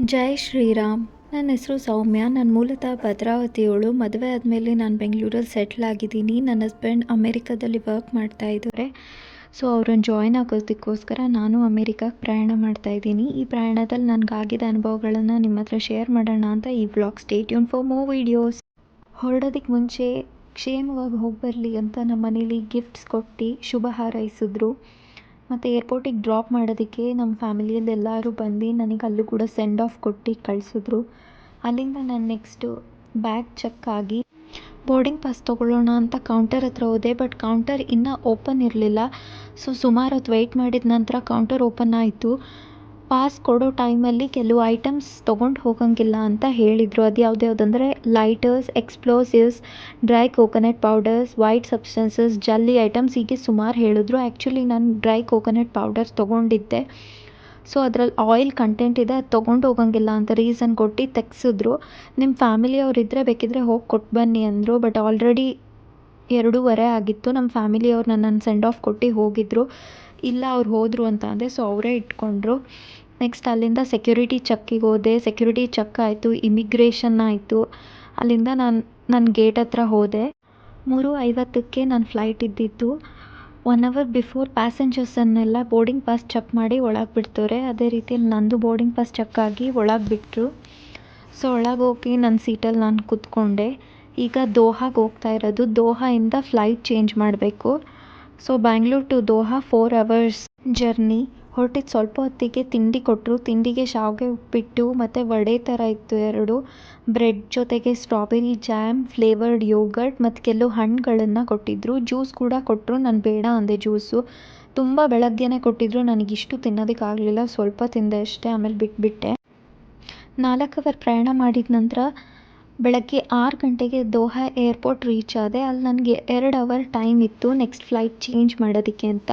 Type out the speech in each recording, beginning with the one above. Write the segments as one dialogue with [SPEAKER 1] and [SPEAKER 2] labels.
[SPEAKER 1] ಜೈ ಶ್ರೀರಾಮ್. ನನ್ನ ಹೆಸರು ಸೌಮ್ಯ. ನಾನು ಮೂಲತಃ ಭದ್ರಾವತಿಯವಳು. ಮದುವೆ ಆದಮೇಲೆ ನಾನು ಬೆಂಗಳೂರಲ್ಲಿ ಸೆಟ್ಲ್ ಆಗಿದ್ದೀನಿ. ನನ್ನ ಹಸ್ಬೆಂಡ್ ಅಮೇರಿಕಾದಲ್ಲಿ ವರ್ಕ್ ಮಾಡ್ತಾ ಇದ್ದಾರೆ. ಸೊ ಅವ್ರನ್ನ ಜಾಯ್ನ್ ಆಗೋದಕ್ಕೋಸ್ಕರ ನಾನು ಅಮೇರಿಕಾಗೆ ಪ್ರಯಾಣ ಮಾಡ್ತಾ ಇದ್ದೀನಿ. ಈ ಪ್ರಯಾಣದಲ್ಲಿ ನನಗಾಗಿದ್ದ ಅನುಭವಗಳನ್ನು ನಿಮ್ಮ ಹತ್ರ ಶೇರ್ ಮಾಡೋಣ ಅಂತ ಈ vlog. Stay tune for more videos. ಹೊರಡೋದಕ್ಕೆ ಮುಂಚೆ ಕ್ಷೇಮವಾಗಿ ಹೋಗಿ ಬರಲಿ ಅಂತ ನಮ್ಮ ಮನೇಲಿ ಗಿಫ್ಟ್ಸ್ ಕೊಟ್ಟು ಶುಭ ಹಾರೈಸಿದ್ರು. ಮತ್ತು ಏರ್ಪೋರ್ಟಿಗೆ ಡ್ರಾಪ್ ಮಾಡೋದಕ್ಕೆ ನಮ್ಮ ಫ್ಯಾಮಿಲಿಯಲ್ಲಿ ಎಲ್ಲರೂ ಬಂದು ನನಗೆ ಅಲ್ಲೂ ಕೂಡ ಸೆಂಡ್ ಆಫ್ ಕೊಟ್ಟು ಕಳಿಸಿದ್ರು. ಅಲ್ಲಿಂದ ನಾನು ನೆಕ್ಸ್ಟು ಬ್ಯಾಗ್ ಚೆಕ್ ಆಗಿ ಬೋರ್ಡಿಂಗ್ ಪಾಸ್ ತೊಗೊಳ್ಳೋಣ ಅಂತ ಕೌಂಟರ್ ಹತ್ರ ಹೋದೆ. ಬಟ್ ಕೌಂಟರ್ ಇನ್ನೂ ಓಪನ್ ಇರಲಿಲ್ಲ. ಸೊ ಸುಮಾರು ಹೊತ್ತು ವೆಯ್ಟ್ ಮಾಡಿದ ನಂತರ ಕೌಂಟರ್ ಓಪನ್ ಆಯಿತು. ಪಾಸ್ ಕೊಡೋ ಟೈಮಲ್ಲಿ ಕೆಲವು ಐಟಮ್ಸ್ ತೊಗೊಂಡು ಹೋಗೋಂಗಿಲ್ಲ ಅಂತ ಹೇಳಿದರು. ಅದು ಯಾವುದ್ಯಾವುದಂದರೆ lighters, explosives, dry coconut powders, white substances, jelly items, ಹೀಗೆ ಸುಮಾರು ಹೇಳಿದ್ರು. ಆ್ಯಕ್ಚುಲಿ ನಾನು ಡ್ರೈ ಕೋಕೋನಟ್ ಪೌಡರ್ಸ್ ತೊಗೊಂಡಿದ್ದೆ. ಸೊ ಅದರಲ್ಲಿ ಆಯಿಲ್ ಕಂಟೆಂಟ್ ಇದೆ, ಅದು ತೊಗೊಂಡು ಹೋಗೋಂಗಿಲ್ಲ ಅಂತ ರೀಸನ್ ಕೊಟ್ಟು ತೆಗ್ಸಿದ್ರು. ನಿಮ್ಮ ಫ್ಯಾಮಿಲಿಯವರಿದ್ದರೆ ಬೇಕಿದ್ದರೆ ಹೋಗಿ ಕೊಟ್ಟು ಬನ್ನಿ ಅಂದರು. ಬಟ್ ಆಲ್ರೆಡಿ 2:30 ಆಗಿತ್ತು. ನಮ್ಮ ಫ್ಯಾಮಿಲಿಯವ್ರು ನನ್ನನ್ನು ಸೆಂಡ್ ಆಫ್ ಕೊಟ್ಟು ಹೋಗಿದ್ದರು. ಇಲ್ಲ ಅವ್ರು ಹೋದರು ಅಂತ ಅಂದೆ. ಸೊ ಅವರೇ ಇಟ್ಕೊಂಡ್ರು. ನೆಕ್ಸ್ಟ್ ಅಲ್ಲಿಂದ ಸೆಕ್ಯೂರಿಟಿ ಚೆಕ್ಕಿಗೆ ಹೋದೆ. ಸೆಕ್ಯೂರಿಟಿ ಚೆಕ್ ಆಯಿತು, ಇಮಿಗ್ರೇಷನ್ ಆಯಿತು. ಅಲ್ಲಿಂದ ನನ್ನ ಗೇಟ್ ಹತ್ರ ಹೋದೆ. 3:50ಕ್ಕೆ ನನ್ನ ಫ್ಲೈಟ್ ಇದ್ದಿದ್ದು. 1 ಅವರ್ ಬಿಫೋರ್ ಪ್ಯಾಸೆಂಜರ್ಸನ್ನೆಲ್ಲ ಬೋರ್ಡಿಂಗ್ ಪಾಸ್ ಚೆಕ್ ಮಾಡಿ ಒಳಗೆ ಬಿಡ್ತಾರೆ. ಅದೇ ರೀತಿ ನಂದು ಬೋರ್ಡಿಂಗ್ ಪಾಸ್ ಚೆಕ್ ಆಗಿ ಒಳಗೆ ಬಿಟ್ಟರು. ಸೊ ಒಳಗೆ ಹೋಗಿ ನನ್ನ ಸೀಟಲ್ಲಿ ನಾನು ಕೂತ್ಕೊಂಡೆ. ಈಗ ದೋಹಾಗೆ ಹೋಗ್ತಾ ಇರೋದು. ದೋಹಾಯಿಂದ ಫ್ಲೈಟ್ ಚೇಂಜ್ ಮಾಡಬೇಕು. So Bangalore to Doha 4 hours journey. ಹೊರಟಿದ್ದು ಸ್ವಲ್ಪ ಹೊತ್ತಿಗೆ ತಿಂಡಿ ಕೊಟ್ಟರು. ತಿಂಡಿಗೆ ಶಾವಿಗೆ ಉಪ್ಪಿಟ್ಟು ಮತ್ತು ವಡೆ ಥರ ಇತ್ತು 2. ಬ್ರೆಡ್ ಜೊತೆಗೆ ಸ್ಟ್ರಾಬೆರಿ ಜ್ಯಾಮ್, ಫ್ಲೇವರ್ಡ್ ಯೋಗರ್ಟ್ ಮತ್ತು ಕೆಲವು ಹಣ್ಣುಗಳನ್ನು ಕೊಟ್ಟಿದ್ದರು. ಜ್ಯೂಸ್ ಕೂಡ ಕೊಟ್ಟರು. ನಾನು ಬೇಡ ಅಂದೆ ಜ್ಯೂಸು. ತುಂಬ ಬೆಳಗ್ಗೆನೇ ಕೊಟ್ಟಿದ್ದರು. ನನಗಿಷ್ಟು ತಿನ್ನೋದಕ್ಕಾಗಲಿಲ್ಲ, ಸ್ವಲ್ಪ ತಿಂದೆ ಅಷ್ಟೇ, ಆಮೇಲೆ ಬಿಟ್ಬಿಟ್ಟೆ. 4 ಅವರ್ ಪ್ರಯಾಣ ಮಾಡಿದ ನಂತರ ಬೆಳಗ್ಗೆ 6 ಗಂಟೆಗೆ ದೋಹಾ ಏರ್ಪೋರ್ಟ್ ರೀಚ್ ಆದೆ. ಅಲ್ಲಿ ನನಗೆ 2 ಅವರ್ ಟೈಮ್ ಇತ್ತು ನೆಕ್ಸ್ಟ್ ಫ್ಲೈಟ್ ಚೇಂಜ್ ಮಾಡೋದಕ್ಕೆ ಅಂತ.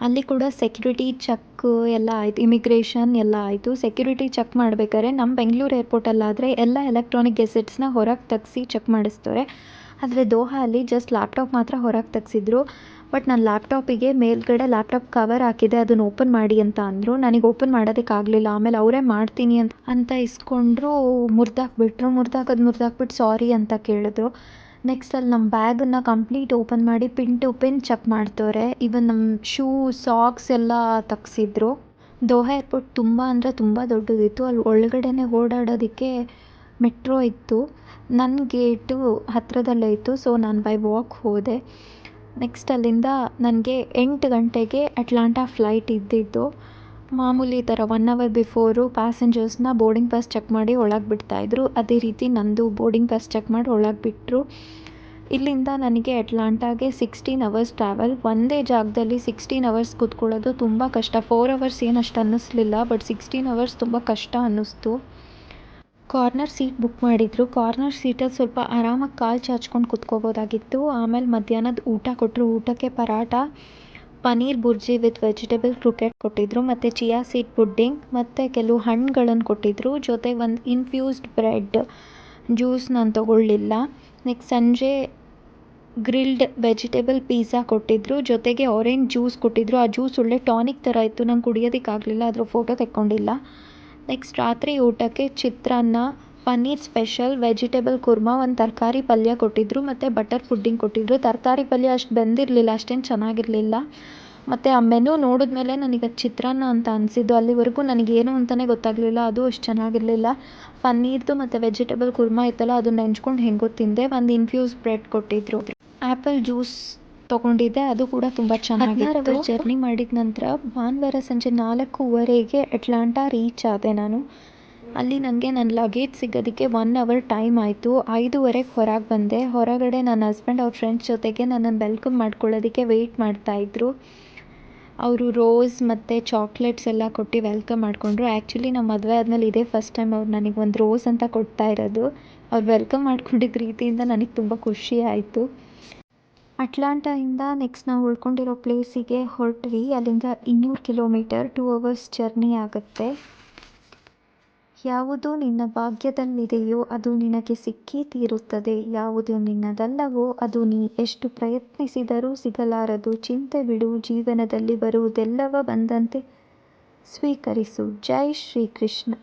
[SPEAKER 1] ಅಲ್ಲಿ ಕೂಡ ಸೆಕ್ಯೂರಿಟಿ ಚೆಕ್ ಎಲ್ಲ ಆಯಿತು, ಇಮಿಗ್ರೇಷನ್ ಎಲ್ಲ ಆಯಿತು. ಸೆಕ್ಯೂರಿಟಿ ಚೆಕ್ ಮಾಡಬೇಕಾದ್ರೆ ನಮ್ಮ ಬೆಂಗಳೂರು ಏರ್ಪೋರ್ಟಲ್ಲಾದರೆ ಎಲ್ಲ ಎಲೆಕ್ಟ್ರಾನಿಕ್ ಗೆಸೆಟ್ಸ್ನ ಹೊರಗೆ ತೆಗೆಸಿ ಚೆಕ್ ಮಾಡಿಸ್ತಾರೆ. ಆದರೆ ದೋಹಾ ಅಲ್ಲಿ ಜಸ್ಟ್ ಲ್ಯಾಪ್ಟಾಪ್ ಮಾತ್ರ ಹೊರಗೆ ತೆಗೆಸಿದ್ರು. ಬಟ್ ನನ್ನ ಲ್ಯಾಪ್ಟಾಪಿಗೆ ಮೇಲ್ಗಡೆ ಲ್ಯಾಪ್ಟಾಪ್ ಕವರ್ ಹಾಕಿದೆ, ಅದನ್ನು ಓಪನ್ ಮಾಡಿ ಅಂತ ಅಂದರು. ನನಗೆ ಓಪನ್ ಮಾಡೋದಕ್ಕಾಗಲಿಲ್ಲ. ಆಮೇಲೆ ಅವರೇ ಮಾಡ್ತೀನಿ ಅಂತ ಇಸ್ಕೊಂಡ್ರು. ಮುರಿದಾಕ್ಬಿಟ್ಟು ಸಾರಿ ಅಂತ ಕೇಳಿದ್ರು. ನೆಕ್ಸ್ಟ್ ಅಲ್ಲಿ ನಮ್ಮ ಬ್ಯಾಗನ್ನು ಕಂಪ್ಲೀಟ್ ಓಪನ್ ಮಾಡಿ ಪಿನ್ ಟು ಪಿನ್ ಚೆಕ್ ಮಾಡ್ತವ್ರೆ. ಈವನ್ ನಮ್ಮ ಶೂ, ಸಾಕ್ಸ್ ಎಲ್ಲ ತೆಗ್ಸಿದ್ರು. ದೋಹಾ ಏರ್ಪೋರ್ಟ್ ತುಂಬ ಅಂದರೆ ತುಂಬ ದೊಡ್ಡದಿತ್ತು. ಅಲ್ಲಿ ಒಳಗಡೆನೆ ಓಡಾಡೋದಕ್ಕೆ ಮೆಟ್ರೋ ಇತ್ತು. ನನ್ನ ಗೇಟು ಹತ್ತಿರದಲ್ಲೇ ಇತ್ತು. ಸೊ ನಾನು ಬೈ ವಾಕ್ ಹೋದೆ. ನೆಕ್ಸ್ಟ್ ಅಲ್ಲಿಂದ ನನಗೆ 8 ಗಂಟೆಗೆ ಅಟ್ಲಾಂಟಾ ಫ್ಲೈಟ್ ಇದ್ದಿದ್ದು. ಮಾಮೂಲಿ ಥರ 1 ಅವರ್ ಬಿಫೋರು ಪ್ಯಾಸೆಂಜರ್ಸ್ನ ಬೋರ್ಡಿಂಗ್ ಪಾಸ್ ಚೆಕ್ ಮಾಡಿ ಒಳಗೆ ಬಿಡ್ತಾಯಿದ್ರು. ಅದೇ ರೀತಿ ನಂದು ಬೋರ್ಡಿಂಗ್ ಪಾಸ್ ಚೆಕ್ ಮಾಡಿ ಒಳಗೆ ಬಿಟ್ಟರು. ಇಲ್ಲಿಂದ ನನಗೆ ಅಟ್ಲಾಂಟಾಗೆ 16 ಅವರ್ಸ್ ಟ್ರಾವೆಲ್. ಒಂದೇ ಜಾಗದಲ್ಲಿ 16 ಅವರ್ಸ್ ಕೂತ್ಕೊಳ್ಳೋದು ತುಂಬ ಕಷ್ಟ. 4 ಅವರ್ಸ್ ಏನಷ್ಟು ಅನ್ನಿಸ್ಲಿಲ್ಲ, ಬಟ್ 16 ಅವರ್ಸ್ ತುಂಬ ಕಷ್ಟ ಅನ್ನಿಸ್ತು. ಕಾರ್ನರ್ ಸೀಟ್ ಬುಕ್ ಮಾಡಿದ್ರು. ಕಾರ್ನರ್ ಸೀಟಲ್ಲಿ ಸ್ವಲ್ಪ ಆರಾಮಾಗಿ ಕಾಲು ಚಾಚ್ಕೊಂಡು ಕೂತ್ಕೋಬೋದಾಗಿತ್ತು. ಆಮೇಲೆ ಮಧ್ಯಾಹ್ನದ ಊಟ ಕೊಟ್ಟರು. ಊಟಕ್ಕೆ ಪರಾಟ, ಪನ್ನೀರ್ ಬುರ್ಜಿ ವಿತ್ ವೆಜಿಟೇಬಲ್ ಕ್ರೂಕೆಟ್ ಕೊಟ್ಟಿದ್ರು, ಮತ್ತು ಚಿಯಾ ಸೀಡ್ ಪುಡ್ಡಿಂಗ್ ಮತ್ತು ಕೆಲವು ಹಣ್ಣುಗಳನ್ನು ಕೊಟ್ಟಿದ್ರು. ಜೊತೆಗೆ ಒಂದು ಇನ್ಫ್ಯೂಸ್ಡ್ ಬ್ರೆಡ್, ಜ್ಯೂಸ್ ನಾನು ತೊಗೊಳ್ಳಿಲ್ಲ. ನೆಕ್ಸ್ಟ್ ಸಂಜೆ ಗ್ರಿಲ್ಡ್ ವೆಜಿಟೇಬಲ್ ಪಿಜ್ಜಾ ಕೊಟ್ಟಿದ್ರು. ಜೊತೆಗೆ ಆರೆಂಜ್ ಜ್ಯೂಸ್ ಕೊಟ್ಟಿದ್ರು. ಆ ಜ್ಯೂಸ್ ಒಳ್ಳೆ ಟಾನಿಕ್ ಥರ ಇತ್ತು. ನಂಗೆ ಕುಡಿಯೋದಕ್ಕಾಗಲಿಲ್ಲ, ಅದ್ರ ಫೋಟೋ ತೆಕ್ಕೊಂಡಿಲ್ಲ. ನೆಕ್ಸ್ಟ್ ರಾತ್ರಿ ಊಟಕ್ಕೆ ಚಿತ್ರಾನ್ನ, ಪನ್ನೀರ್ ಸ್ಪೆಷಲ್, ವೆಜಿಟೇಬಲ್ ಕುರ್ಮಾ, ಒಂದು ತರಕಾರಿ ಪಲ್ಯ ಕೊಟ್ಟಿದ್ರು ಮತ್ತು ಬಟರ್ ಪುಡ್ಡಿಂಗ್ ಕೊಟ್ಟಿದ್ರು. ತರಕಾರಿ ಪಲ್ಯ ಅಷ್ಟು ಬೆಂದಿರಲಿಲ್ಲ, ಅಷ್ಟೇನು ಚೆನ್ನಾಗಿರಲಿಲ್ಲ. ಮತ್ತು ಆ ಮೆನು ನೋಡಿದ್ಮೇಲೆ ನನಗೆ ಅದು ಚಿತ್ರಾನ್ನ ಅಂತ ಅನಿಸಿದ್ದು. ಅಲ್ಲಿವರೆಗೂ ನನಗೇನು ಅಂತಲೇ ಗೊತ್ತಾಗಲಿಲ್ಲ, ಅದು ಅಷ್ಟು ಚೆನ್ನಾಗಿರಲಿಲ್ಲ. ಪನ್ನೀರ್ದು ಮತ್ತು ವೆಜಿಟೇಬಲ್ ಕುರ್ಮಾ ಇತ್ತಲ್ಲ, ಅದನ್ನ ನೆಂಚ್ಕೊಂಡು ಹೆಂಗೋ ತಿಂದೆ. ಒಂದು ಇನ್ಫ್ಯೂಸ್ ಬ್ರೆಡ್ ಕೊಟ್ಟಿದ್ರು. ಆ್ಯಪಲ್ ಜ್ಯೂಸ್ ತೊಗೊಂಡಿದ್ದೆ, ಅದು ಕೂಡ ತುಂಬ ಚೆನ್ನಾಗಿತ್ತು. 16 ಅವರ್ ಜರ್ನಿ ಮಾಡಿದ ನಂತರ ಭಾನುವಾರ ಸಂಜೆ 4:15ಗೆ ಅಟ್ಲಾಂಟಾ ರೀಚ್ ಆದೆ ನಾನು. ಅಲ್ಲಿ ನನಗೆ ನನ್ನ ಲಗೇಜ್ ಸಿಗೋದಕ್ಕೆ 1 ಅವರ್ ಟೈಮ್ ಆಯಿತು. 5:30ಗೆ ಹೊರಗೆ ಬಂದೆ. ಹೊರಗಡೆ ನನ್ನ ಹಸ್ಬೆಂಡ್ ಅವ್ರ ಫ್ರೆಂಡ್ಸ್ ಜೊತೆಗೆ ನನ್ನನ್ನು ವೆಲ್ಕಮ್ ಮಾಡ್ಕೊಳ್ಳೋದಕ್ಕೆ ವೆಯ್ಟ್ ಮಾಡ್ತಾಯಿದ್ರು. ಅವರು ರೋಸ್ ಮತ್ತು ಚಾಕ್ಲೇಟ್ಸ್ ಎಲ್ಲ ಕೊಟ್ಟು ವೆಲ್ಕಮ್ ಮಾಡಿಕೊಂಡ್ರು. ಆ್ಯಕ್ಚುಲಿ ನಮ್ಮ ಮದುವೆ ಆದಮೇಲೆ ಇದೇ ಫಸ್ಟ್ ಟೈಮ್ ಅವ್ರು ನನಗೆ ಒಂದು ರೋಸ್ ಅಂತ ಕೊಡ್ತಾ ಇರೋದು. ಅವ್ರು ವೆಲ್ಕಮ್ ಮಾಡ್ಕೊಂಡಿದ್ದ ರೀತಿಯಿಂದ ನನಗೆ ತುಂಬ ಖುಷಿ ಆಯಿತು. ಅಟ್ಲಾಂಟಾಯಿಂದ ನೆಕ್ಸ್ಟ್ ನಾವು ಉಳ್ಕೊಂಡಿರೋ ಪ್ಲೇಸಿಗೆ ಹೊರಟ್ವಿ. ಅಲ್ಲಿಂದ 200 ಕಿಲೋಮೀಟರ್, 2 ಅವರ್ಸ್ ಜರ್ನಿ ಆಗುತ್ತೆ. ಯಾವುದು ನಿನ್ನ ಭಾಗ್ಯದಲ್ಲಿದೆಯೋ ಅದು ನಿನಗೆ ಸಿಕ್ಕೇ ತೀರುತ್ತದೆ. ಯಾವುದು ನಿನ್ನದಲ್ಲವೋ ಅದು ನೀ ಎಷ್ಟು ಪ್ರಯತ್ನಿಸಿದರೂ ಸಿಗಲಾರದು. ಚಿಂತೆ ಬಿಡು, ಜೀವನದಲ್ಲಿ ಬರುವುದೆಲ್ಲವ ಬಂದಂತೆ ಸ್ವೀಕರಿಸು. ಜೈ ಶ್ರೀಕೃಷ್ಣ.